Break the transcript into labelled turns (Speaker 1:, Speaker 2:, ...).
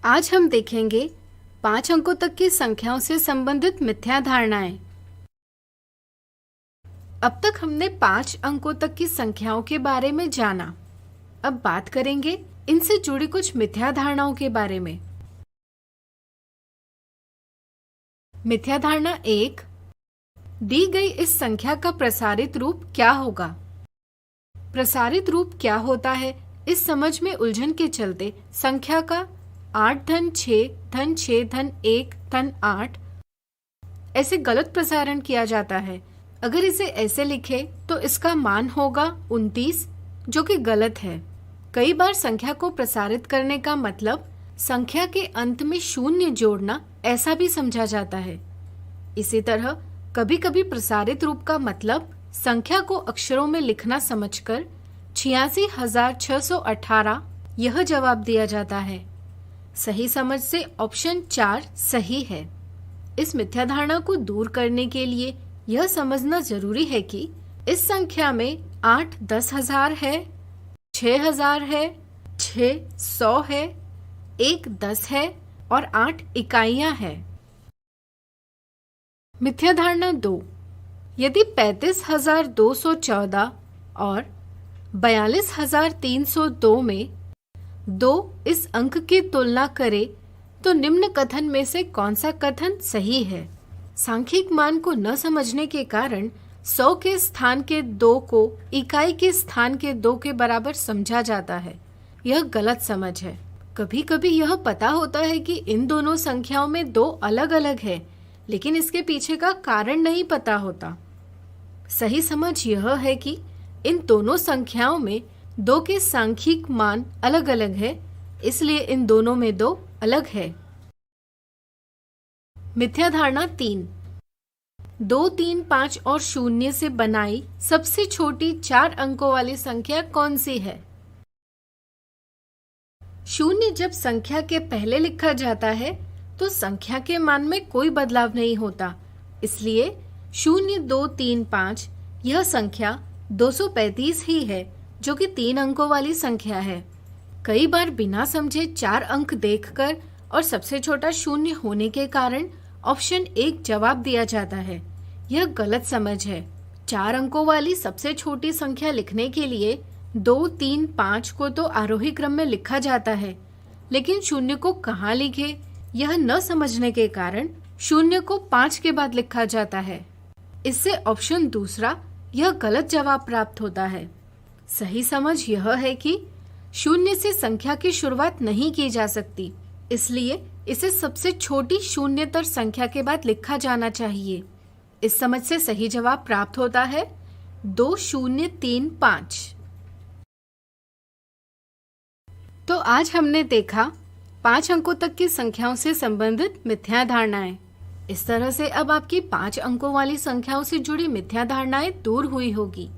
Speaker 1: आज हम देखेंगे 5 अंकों तक की संख्याओं से संबंधित मिथ्या धारणाएं। अब तक हमने 5 अंकों तक की संख्याओं के बारे में जाना। अब बात करेंगे इनसे जुड़ी कुछ मिथ्या धारणाओं के बारे में। मिथ्या धारणा 1, दी गई इस संख्या का प्रसारित रूप क्या होगा? प्रसारित रूप क्या होता है, इस समझ में उलझन के चलते संख्या का 8 धन 6 धन 6 धन 1 धन 8 ऐसे गलत प्रसारण किया जाता है। अगर इसे ऐसे लिखे तो इसका मान होगा 29, जो कि गलत है। कई बार संख्या को प्रसारित करने का मतलब संख्या के अंत में शून्य जोड़ना ऐसा भी समझा जाता है। इसी तरह कभी कभी प्रसारित रूप का मतलब संख्या को अक्षरों में लिखना समझकर 86,618 यह जवाब दिया जाता है। सही समझ से ऑप्शन 4 सही है। इस मिथ्या धारणा को दूर करने के लिए यह समझना जरूरी है कि इस संख्या में 8 10,000 है, 6,000 है, 6 100 है, 1 10 है और 8 इकाइयां हैं। मिथ्या धारणा 2, यदि 35,214 और 42,302 में 2 इस अंक की तुलना करे तो निम्न कथन में से कौन सा कथन सही है? सांख्यिक मान को न समझने के कारण 100 के स्थान के 2 को इकाई के स्थान के 2 के बराबर समझा जाता है। यह गलत समझ है। कभी कभी यह पता होता है कि इन दोनों संख्याओं में 2 अलग अलग है, लेकिन इसके पीछे का कारण नहीं पता होता। सही समझ यह है कि इन दोनों संख्याओं में 2 के सांख्यिक मान अलग अलग है, इसलिए इन दोनों में 2 अलग है। मिथ्या धारणा 3, 2, 3, 5 और 0 से बनाई सबसे छोटी 4 अंकों वाली संख्या कौन सी है? 0 जब संख्या के पहले लिखा जाता है तो संख्या के मान में कोई बदलाव नहीं होता, इसलिए 0, 2, 3, 5 यह संख्या 235 ही है, जो कि 3 अंकों वाली संख्या है। कई बार बिना समझे 4 अंक देखकर और सबसे छोटा 0 होने के कारण ऑप्शन 1 जवाब दिया जाता है। यह गलत समझ है। 4 अंकों वाली सबसे छोटी संख्या लिखने के लिए 2, 3, 5 को तो आरोही क्रम में लिखा जाता है, लेकिन 0 को कहाँ लिखे यह न समझने के कारण 0 को 5 के बाद लिखा जाता है। इससे ऑप्शन दूसरा यह गलत जवाब प्राप्त होता है। सही समझ यह है कि 0 से संख्या की शुरुआत नहीं की जा सकती, इसलिए इसे सबसे छोटी शून्यतर संख्या के बाद लिखा जाना चाहिए। इस समझ से सही जवाब प्राप्त होता है 2035। तो आज हमने देखा 5 अंकों तक की संख्याओं से संबंधित मिथ्या धारणाएं। इस तरह से अब आपकी 5 अंकों वाली संख्याओं से जुड़ी मिथ्या धारणाएं दूर हुई होगी।